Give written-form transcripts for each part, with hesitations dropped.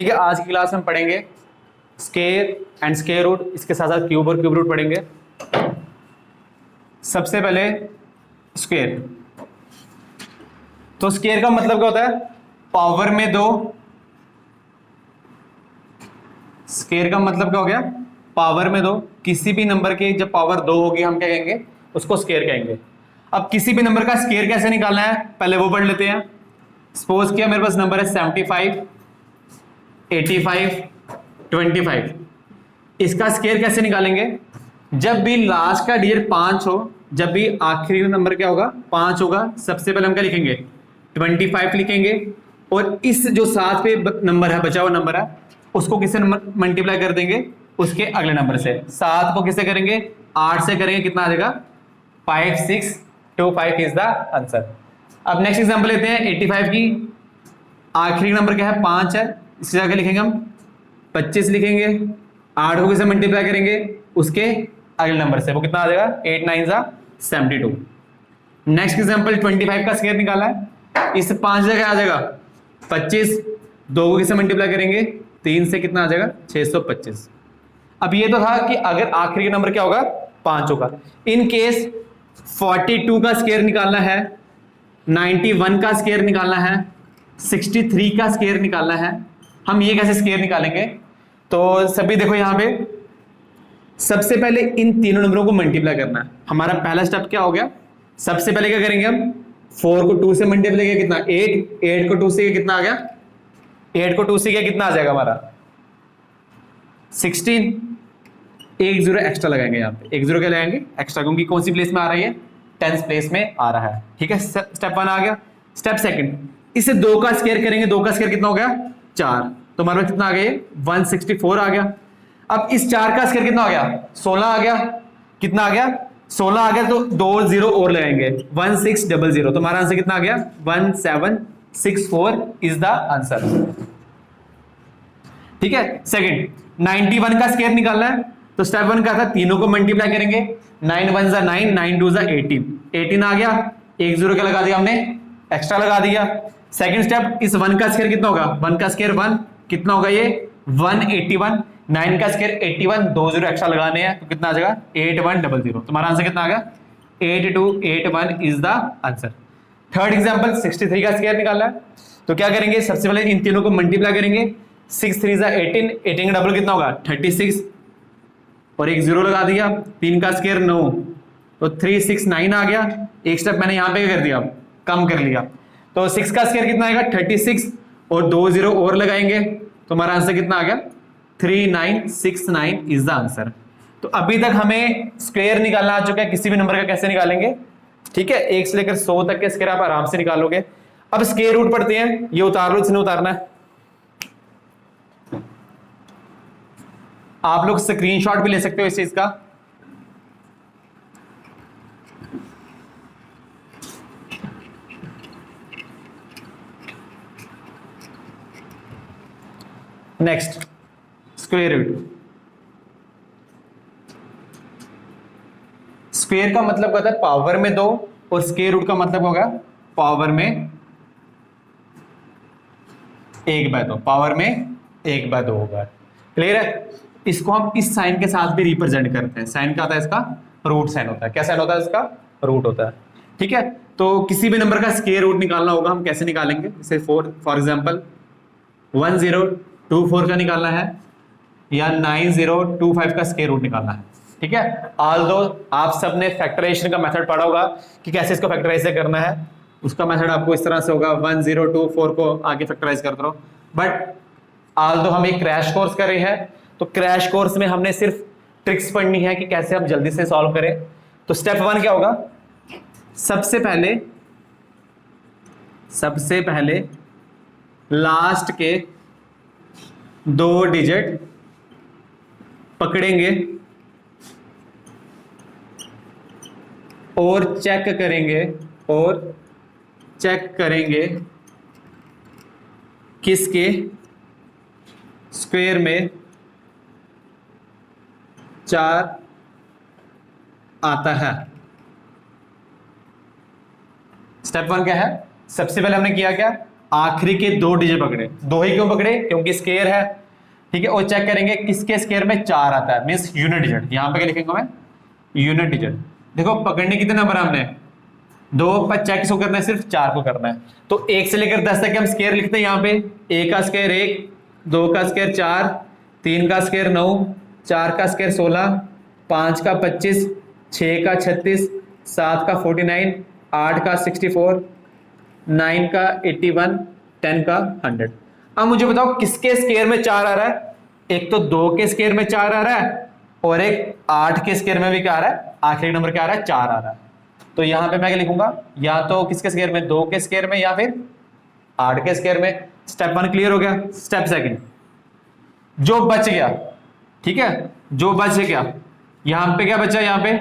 ठीक है, आज की क्लास में पढ़ेंगे स्केयर एंड स्केयर रूट, इसके साथ साथ क्यूब और क्यूब रूट पढ़ेंगे। सबसे पहले स्क्वायर। तो स्क्वायर का मतलब क्या होता है? पावर में दो। स्क्वायर का मतलब क्या हो गया? पावर में दो। किसी भी नंबर की जब पावर दो होगी हम क्या कहेंगे? उसको स्क्वायर कहेंगे। अब किसी भी नंबर का स्क्वायर कैसे निकालना है पहले वो पढ़ लेते हैं। सपोज किया मेरे पास नंबर है 75, 85, 25। इसका स्क्वायर कैसे निकालेंगे? जब भी लास्ट का डिजिट 5 हो, जब भी आखिरी नंबर क्या होगा? 5 होगा, सबसे पहले हम क्या लिखेंगे? 25 लिखेंगे। और इस जो साथ पे नंबर है, बचा हुआ नंबर है, उसको किससे मल्टीप्लाई कर देंगे? उसके अगले नंबर से। 7 को किससे करेंगे? 8 से करेंगे। कितना आ जाएगा? 5625 इज द आंसर। अब नेक्स्ट एग्जांपल लेते हैं 85 की। आखिरी नंबर क्या है? 5 है, इसकी जगह लिखेंगे हम 25 लिखेंगे। 8 को किससे मल्टीप्लाई करेंगे? उसके अगले नंबर से। वो कितना आ जाएगा? 8 9 72। नेक्स्ट एग्जांपल 25 का स्क्वायर निकाला है। इस 5 जगह आ जाएगा 25। 2 को किससे मल्टीप्लाई करेंगे? 3 से। कितना आ जाएगा? 625। अब ये तो था कि अगर आखिरी का नंबर क्या होगा? 5 होगा। इन केस 42 का स्क्वायर निकालना है, 91 का स्क्वायर निकालना है, 63 का स्क्वायर निकालना है। हम ये कैसे स्क्वायर निकालेंगे? तो सभी देखो यहां पे, सबसे पहले इन तीनों नंबरों को मल्टीप्लाई करना है। हमारा पहला स्टेप क्या हो गया? सबसे पहले क्या करेंगे हम? 4 को 2 से मल्टीप्लाई किया, कितना? 8। 8 को 2 से कितना आ गया? 8 को 2 से किया, कितना आ जाएगा हमारा? 16। एक जीरो एक्स्ट्रा लगाएंगे यहाँ पे। एक जीरो क्या लगाएंगे? एक्स्ट्रा, क्योंकि कौन सी प्लेस में आ रही है? 10th प्लेस में आ रहा है। ठीक है, स्टेप 1 आ गया। स्टेप सेकंड, इसे 2 का स्क्वायर करेंगे। 2 का स्क्वायर कितना हो गया? 4। तो हमारे कितना आ गया? 164 आ गया। अब इस 4 का स्क्वायर कितना आ गया? 16 आ गया। कितना आ गया? 16 आ गया। तो 2 जीरो और लगाएंगे, 1600। तो हमारा आंसर कितना आ गया? 1764 इज द आंसर। ठीक है। सेकंड, 91 का स्क्वायर निकालना है। तो स्टेप 1 क्या था? तीनों को मल्टीप्लाई करेंगे। 9 1 जा 9, 9 2 जा 18। 18 आ गया। एक जीरो क्या लगा दिया हमने? एक्स्ट्रा लगा दिया। सेकंड स्टेप, इस 1 का स्क्वायर कितना होगा? 1 का स्क्वायर 1, कितना होगा ये? 181। 9 का स्क्वायर 81, 2 जीरो एक्स्ट्रा लगाने हैं, तो कितना आ जाएगा? 8100। तुम्हारा आंसर कितना आ गया? 8281 is the answer. Third example 63 का स्क्वायर निकालना है। तो क्या करेंगे? सबसे पहले इन तीनों को मल्टीप्लाई करेंगे। 6 3 18। 18 का डबल कितना होगा? 36। और एक जीरो लगा दिया। 3 का स्क्वायर 9, तो 369 आ गया। एक स्टेप मैंने यहां पे क्या कर दिया? कम कर लिया। तो 6 का स्क्वायर कितना आएगा? 36। और 2 जीरो और लगाएंगे, तो हमारा आंसर कितना आ गया? 3969 इज द आंसर। तो अभी तक हमें स्क्वायर निकालना आ चुका है। किसी भी नंबर का कैसे निकालेंगे? ठीक है, 1 से लेकर 100 तक के स्क्वायर आप आराम से निकालोगे। अब स्क्वायर रूट पढ़ते हैं। ये उतार लो, इसने उतारना है। आप लोग स्क्रीनशॉट भी ले सकते हो इस चीज का। Next, square root. स्क्वायर का मतलब क्या होता है? पावर में दो। और स्क्वायर रूट का मतलब होगा पावर में 1/2। पावर में 1/2 होगा। क्लियर है? इसको हम इस साइन के साथ भी रिप्रेजेंट करते हैं। साइन क्या होता है इसका? रूट साइन होता है। क्या साइन होता है इसका? रूट होता है। ठीक है, तो किसी भी नंबर का स्क्वायर रूट निकालना होगा, हम कैसे निकालेंगे? जैसे फॉर एग्जांपल 1024 का निकालना है, या 9025 का स्क्वायर रूट निकालना है। ठीक है, ऑल्दो आप सबने फैक्टराइजेशन का मेथड पढ़ा होगा कि कैसे इसको फैक्टराइज करना है। उसका मेथड आपको इस तरह से होगा, 1024 को आगे फैक्टराइज करते रहो। बट ऑल्दो हम एक क्रैश कोर्स कर रहे हैं, तो क्रैश कोर्स में हमने सिर्फ ट्रिक्स पढ़नी है कि कैसे हम जल्दी से सॉल्व करें। तो स्टेप 1 क्या होगा? सबसे पहले लास्ट के 2 डिजिट पकड़ेंगे और चेक करेंगे किसके स्क्वायर में 4 आता है। स्टेप 1 क्या है? सबसे पहले हमने किया क्या? आखिरी के 2 डिजिट पकड़े। 2 ही क्यों पकड़े? क्योंकि स्क्वायर है, ठीक है। और चेक करेंगे किसके स्क्वायर में 4 आता है, मींस यूनिट डिजिट। यहां पे क्या लिखेंगे मैं? Unit digit. देखो पकड़ने कितने नंबर हमने? 2 पर चेक किसको करना है? सिर्फ 4 को करना है। तो 1 से लेकर 10 तक हम स्क्वायर लिखते हैं। यहाँ पे 1 का स्क्वायर 1, 2 का स्क्वायर 4, 3 का स्क्वायर 9, 4 का स्क्वायर 16, 5 का 25, 6 का 36, 7 का 49, 8 का 64, 9 का 81, 10 का 100। अब मुझे बताओ किसके स्क्वायर में 4 आ रहा है? एक तो 2 के स्क्वायर में 4 आ रहा है, और एक 8 के स्क्वायर में भी क्या आ रहा है? आखिरी नंबर क्या आ रहा है? 4 आ रहा है। तो यहां पे मैं क्या लिखूंगा? या तो किसके स्क्वायर में? 2 के स्क्वायर में, या फिर 8 के स्क्वायर में। स्टेप 1 क्लियर हो गया। स्टेप सेकंड, जो बच गया, ठीक है, जो बच गया, यहां पे क्या बचा? यहां पे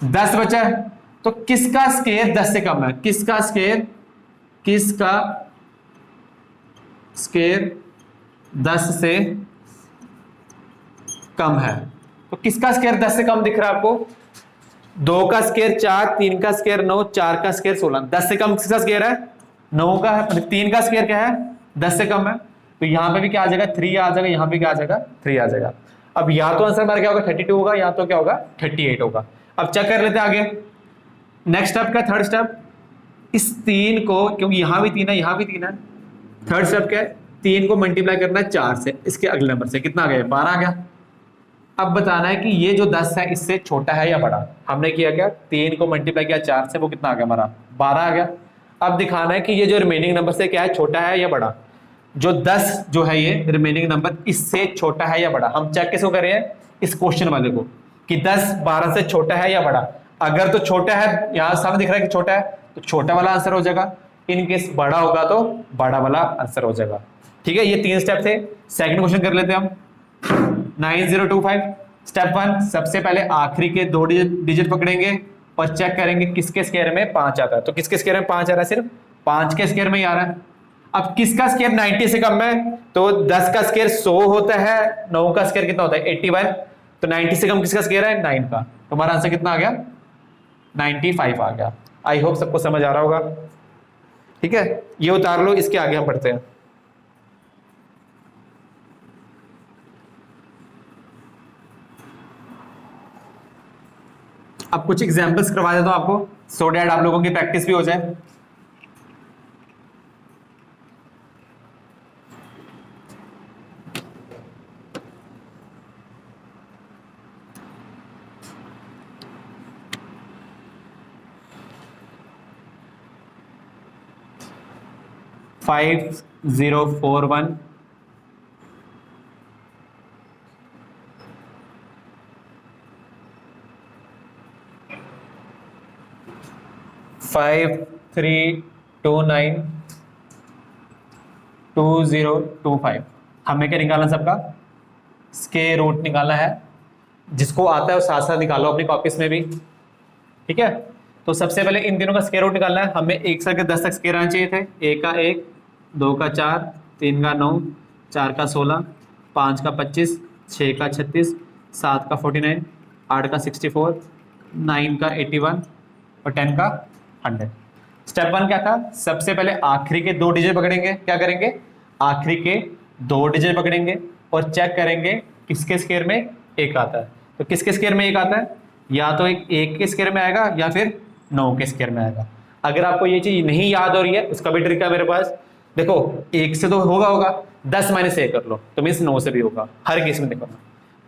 10 बचा है। तो किसका स्क्वायर 10 से कम है? किसका स्क्वायर 10 से कम है? तो किसका स्क्वायर 10 से कम दिख रहा है आपको? 2 का स्क्वायर 4, 3 का स्क्वायर 9, 4 का स्क्वायर 16। 10 से कम किसका स्क्वायर है? 9 का है। 3 का स्क्वायर क्या है? 10 से कम है। तो यहां पे भी क्या आ जाएगा? 3 आ जाएगा। यहां पे क्या आ जाएगा? 3 आ जाएगा। अब या तो आंसर हमारा क्या होगा? 32 होगा, या तो क्या होगा? 38 होगा। अब चेक कर लेते हैं आगे। नेक्स्ट स्टेप का थर्ड स्टेप, इस 3 को, क्योंकि यहां भी 3 है, यहां भी 3 है, थर्ड स्टेप क्या है? 3 को मल्टीप्लाई करना है 4 से, इसके अगले नंबर से। कितना आ गया? 12 आ गया। अब बताना है कि ये जो 10 है इससे छोटा है या बड़ा। हमने किया क्या? 3 को मल्टीप्लाई किया 4 से, वो कितना आ गया हमारा? 12 आ गया। अब दिखाना है कि ये जो रिमेनिंग नंबर से क्या है? छोटा है या बड़ा। जो 10 जो है ये रिमेनिंग नंबर, इससे छोटा है या बड़ा। हम चेक किसको कर रहे हैं? इस क्वेश्चन वाले को, कि 10 12 से छोटा है या बड़ा। अगर तो छोटा है, यहां सामने दिख रहा है कि छोटा है, तो छोटा वाला आंसर हो जाएगा। इन केस बड़ा होगा तो बड़ा वाला आंसर हो जाएगा। ठीक है, ये 3 स्टेप थे। सेकंड क्वेश्चन कर लेते हैं हम। 9025। स्टेप 1, सबसे पहले आखिरी के 2 डिजिट पकड़ेंगे और चेक करेंगे किसके स्क्वायर में 5 आता है। तो किसके स्क्वायर में 5 आ रहा है? सिर्फ 5 के स्क्वायर में ही आ रहा है। अब किसका स्क्वायर 90 से कम है? तो 10 का स्क्वायर 100 होता है, 9 का स्क्वायर कितना होता है? 81। तो 90 से कम किसका स्क्वायर है? 9 का। तो हमारा आंसर कितना आ गया? 95 आ गया। आई होप सबको समझ आ रहा होगा। ठीक है, ये उतार लो, इसके आगे हम बढ़ते हैं। अब कुछ एग्जांपल्स करवा देता हूं आपको, सो डैट आप लोगों की प्रैक्टिस भी हो जाए। फाइव 041 5329 2025। हमें क्या निकालना सबका? स्क्वायर रूट निकालना है। जिसको आता है वो साथ साथ निकालो अपनी कॉपीज में भी। ठीक है, तो सबसे पहले इन तीनों का स्क्वायर रूट निकालना है। हमें 1 से 10 तक स्क्वायर आने चाहिए थे। 1 का 1, 2 का 4, 3 का 9, 4 का 16, 5 का 25, 6 का 36, 7 का 49, 8 का 64, 9 का 81 और 10 का 100। स्टेप 1 क्या था? सबसे पहले आखिरी के 2 डिजिट पकड़ेंगे। क्या करेंगे? आखिरी के 2 डिजिट पकड़ेंगे और चेक करेंगे किसके स्क्वायर में 1 आता है। तो किसके स्क्वायर में 1 आता है? या तो एक के स्क्वायर में आएगा, या फिर 9 के स्क्वायर में आएगा। अगर आपको ये चीज नहीं याद हो रही है, उसका भी ट्रिक है मेरे पास। देखो 1 से तो होगा 10 माइनस 1 कर लो, तो मीन्स 9 से भी होगा हर केस में। देखो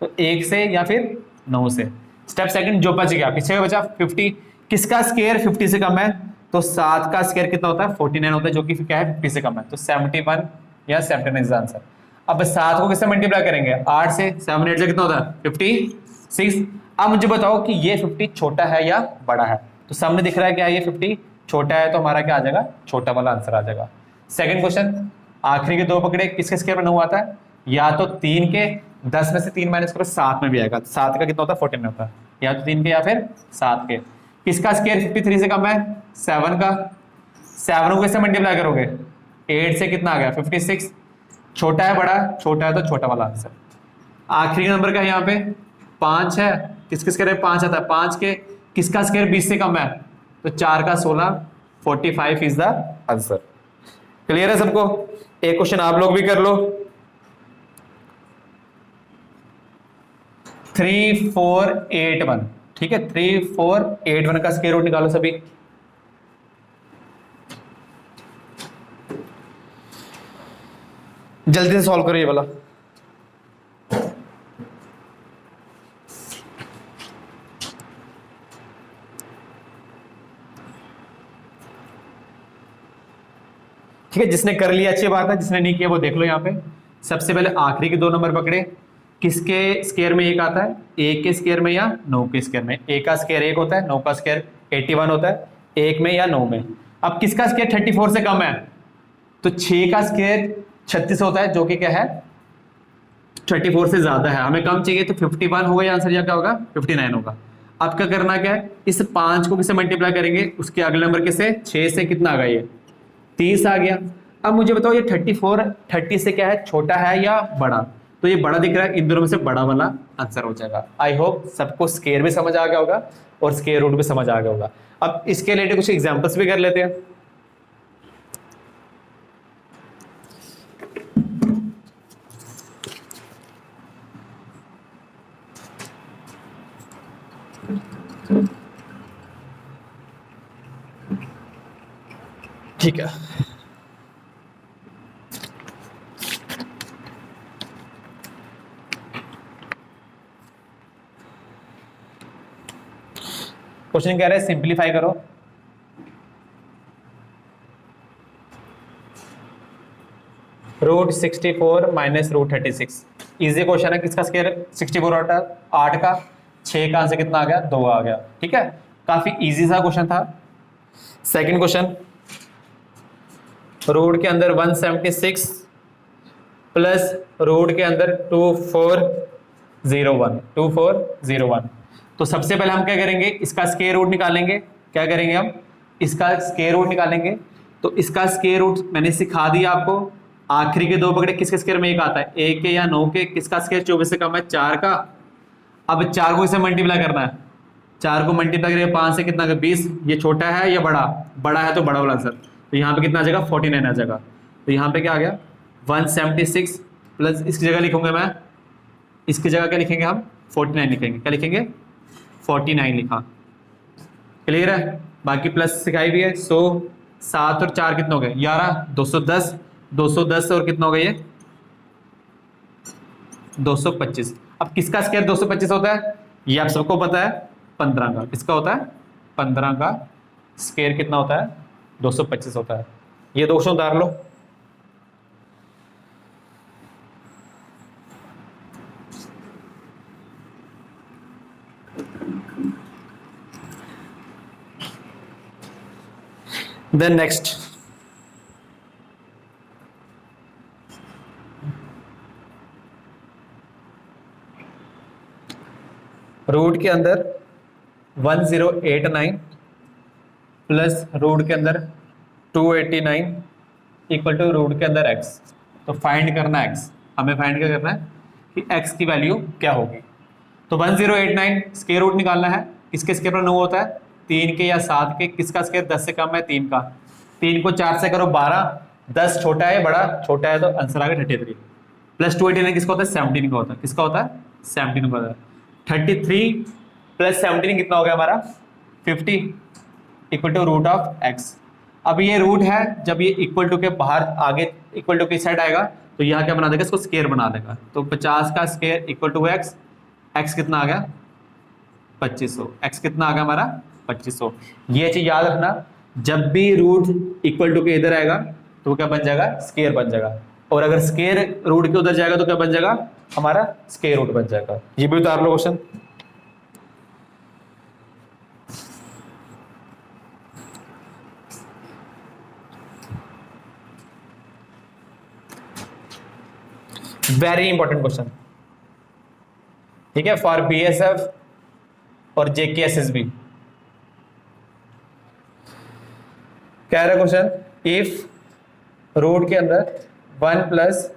तो 1 से या फिर 9 से। स्टेप सेकंड, जो बच गया, पीछे का बचा 50। किसका स्क्वायर 50 से कम है? तो 7 का स्क्वायर कितना होता है? 49 होता है, जो कि क्या है? 50 से कम है। तो 71 या 79 इज आंसर। अब 7 को किससे मल्टीप्लाई करेंगे? 8 से। 7 8 से कितना होता है? 56। अब मुझे बताओ कि ये 50 छोटा है या बड़ा है? तो सामने दिख रहा है क्या? ये 50 छोटा है, तो हमारा क्या आ जाएगा? छोटा वाला आंसर आ जाएगा। सेकंड क्वेश्चन, आखिरी के 2 पकड़े, किसके स्क्वायर में 9 आता है? या तो 3 के 10 में से 3 माइनस करो, 7 में भी आएगा। 7 का कितना होता है? 49 होता है। या तो 3 के या फिर 7 के। किसका स्क्वायर 53 से कम है? 7 का। 7 को कैसे मल्टीप्लाई करोगे? 8 से कितना आ गया? 56। छोटा है बड़ा? छोटा है, तो छोटा वाला आंसर। आखिरी नंबर का यहाँ पे 5 है, किसके स्क्वायर 5 आता है? 5 के। किसका स्क्वायर 20 से कम है? तो 4 का 16, 45 इज द आंसर। क्लियर है सबको? एक क्वेश्चन आप लोग भी कर लो। 3481, ठीक है, 3481 का स्क्वायर रूट निकालो सभी। जल्दी से सॉल्व करो ये वाला। ठीक है, जिसने कर लिया अच्छी बात है, जिसने नहीं किया वो देख लो यहाँ पे। सबसे पहले आखिरी के 2 नंबर पकड़े, किसके स्क्वायर में एक आता है? ए के स्क्वायर में या 9 के स्क्वायर में? ए का स्क्वायर 1 होता है, 9 का स्क्वायर 81 होता है, 1 में या 9 में। अब किसका स्क्वायर 34 से कम है? तो 6 का स्क्वायर 36 होता है, जो कि क्या है 34 से ज्यादा है। हमें कम चाहिए, तो 51 होगा या आंसर, या क्या होगा 59 होगा। अब क्या करना क्या है, इस 5 को किससे मल्टीप्लाई करेंगे? उसके अगले नंबर किससे? 6 से। कितना आ गया ये? 30 आ गया। अब मुझे बताओ ये 34 30 से क्या है, छोटा है या बड़ा? तो ये बड़ा दिख रहा है, इन दोनों में से बड़ा वाला आंसर हो जाएगा। आई होप सबको स्क्वायर भी समझ आ गया होगा और स्क्वायर रूट भी समझ आ गया होगा। अब इसके रिलेटेड कुछ एग्जांपल्स भी कर लेते हैं। ठीक है, क्वेश्चन कह रहा है सिंप्लीफाई करो। √64 माइनस √36। इजी क्वेश्चन है। किसका स्क्वायर 64 होता है? 8 का। 6 का आंसर कितना आ गया? 2 आ गया। ठीक है, काफी इजी सा क्वेश्चन था। सेकंड क्वेश्चन, रूट के अंदर 176 प्लस रूट के अंदर 2401। तो सबसे पहले हम क्या करेंगे, इसका स्क्वायर रूट निकालेंगे। क्या करेंगे हम? इसका स्क्वायर रूट निकालेंगे। तो इसका स्क्वायर रूट मैंने सिखा दिया आपको। आखिरी के 2 पकड़े, किसके स्क्वायर में एक आता है? 1 के या 9 के? किसका स्क्वायर 24 से कम है? 4 का। अब 4 को इसे मल्टीप्लाई करना है। 4 को मल्टीप्लाई करेंगे 5 से, कितना? 20। ये छोटा है या बड़ा? बड़ा है, तो बड़ा वाला आंसर। तो यहाँ पे कितना आ जाएगा? 49 आ जाएगा। तो यहाँ पे क्या आ गया? 176 प्लस, इसकी जगह लिखूंगा मैं, इसकी जगह क्या लिखेंगे हम? 49 लिखेंगे। क्या लिखेंगे? 49 लिखा। क्लियर है? बाकी प्लस सिखाई भी है। 100, 7 और 4 कितने हो गए? 11, 210। 210 और कितना हो गया ये? 225। अब किसका स्क्वायर 225 होता है? ये आप सबको पता है, 15 का। किसका होता है? 15 का स्क्वायर कितना होता है? 225 होता है। ये 200 उतार लो। देन नेक्स्ट, रूट के अंदर 1089 प्लस रूट के अंदर 289 इक्वल टू रूट के अंदर x। तो फाइंड करना है x। हमें फाइंड क्या करना है कि x की वैल्यू क्या होगी। तो 1089 स्क्वायर रूट निकालना है। किसके स्क्वायर पर 9 होता है? 3 के या 7 के? किसका स्क्वायर 10 से कम है? 3 का। 3 को 4 से करो 12। 10 छोटा है बड़ा? छोटा है, तो आंसर आ गया 33। प्लस 289 किसका होता है? 17 का होता है। किसका होता है? 17 का होता है। 33 प्लस 17 कितना हो गया हमारा? 50 equal to root of x। अब ये रूट है, जब ये इक्वल टू के बाहर आगे इक्वल टू की साइड आएगा तो यहाँ क्या बना देगा? इसको स्क्वायर बना देगा। तो 50 का square equal to x। x कितना आ गया? 2500। x कितना आ गया हमारा? 2500। ये चीज याद रखना, जब भी रूट इक्वल टू के इधर आएगा तो क्या बन जाएगा? स्क्वायर बन जाएगा। और अगर स्क्वायर रूट के उधर जाएगा तो क्या बन जाएगा? हमारा स्क्वायर रूट बन जाएगा। ये भी उतार लो क्वेश्चन। वेरी इंपॉर्टेंट क्वेश्चन, ठीक है, फॉर BSF और JKSSB। क्या रहा क्वेश्चन? इफ रूट के अंदर 1 प्लस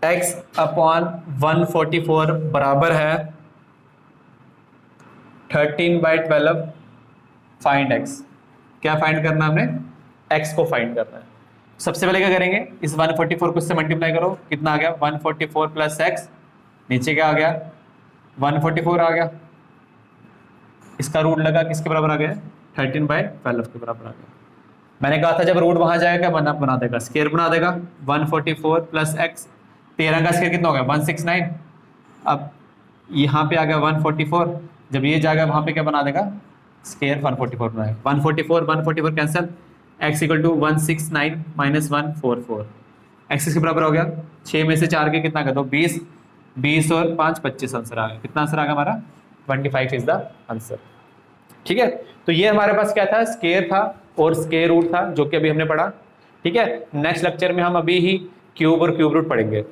x अपॉन 144 बराबर है 13/12, फाइंड x। क्या फाइंड करना है हमने? x को फाइंड करना है। सबसे पहले क्या करेंगे, इस 144 को इससे मल्टीप्लाई करो, कितना आ गया 144 प्लस एक्स, नीचे क्या आ गया 144 आ गया, इसका रूट लगा किसके बराबर आ गया 13/12 के बराबर आ गया। मैंने कहा था जब रूट वहां जाएगा बना देगा, स्केयर बना देगा। 144 प्लस एक्स, 13 का स्केयर कितना हो गया 169। अब यहाँ पे आ गया 144, जब ये जाएगा वहां पे क्या बना देगा स्केयर 144 बनाएगा। 144 cancel, x equal to 169 minus 144, x किसके बराबर हो गया 6 में से 4 के कितना कर दो 20, 20 और 5 25 आंसर आ गया। कितना आंसर आ गया हमारा 25 इज द आंसर। ठीक है, तो ये हमारे पास क्या था स्केयर था और स्केयर रूट था जो कि अभी हमने पढ़ा। ठीक है, नेक्स्ट लेक्चर में हम अभी ही क्यूब और क्यूब रूट पढ़ेंगे।